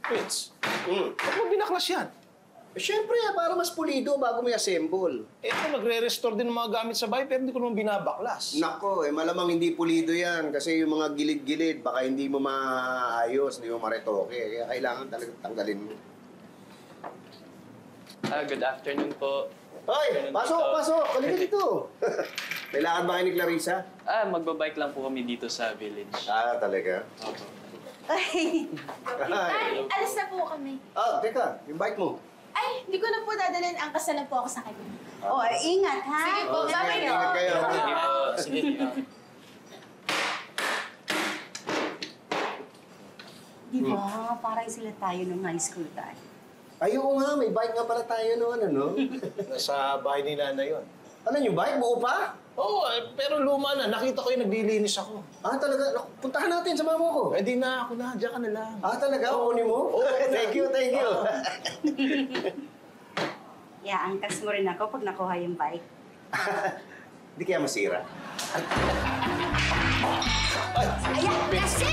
Vince, ba't mo binaklas yan? Eh, syempre, para mas pulido bago may assemble. Eh, ako nagre-restore din ng mga gamit sa bahay pero hindi ko naman binabaklas. Nako, malamang hindi pulido yan kasi yung mga gilid-gilid, baka hindi mo maayos, hindi mo maretoke. Kaya kailangan talagang tanggalin mo. Good afternoon po. Hoy! Pasok! Halika dito! Kailangan ba kayo ni Clarissa? Magbabike lang po kami dito sa village. Talaga? Opo. Ay, Ay! alis na po kami. Teka, yung bike mo. Ay, hindi ko na po dadalhin. Angkas na lang po ako sa kanya. Oh, ingat ha. Sige po, sige, bye-bye ingat po. kayo. Sige po. Sige. Di ba? Parang sila tayo nung high school tayo. Ay, oo nga, may bike nga pala tayo noon, ano? Nasa bahay ni Nanay yun. Ano yung bike? Buo pa? Oo, pero luma na. Nakita ko yung naglilinis ako. Talaga? Naku, puntahan natin, sama mo ko. Eh, di na ako na. Diyan ka na lang. Talaga? Kunin mo? Thank you. Yeah, angkas mo rin ako pag nakuha yung bike. Hindi kaya masira? Ayan, kasi!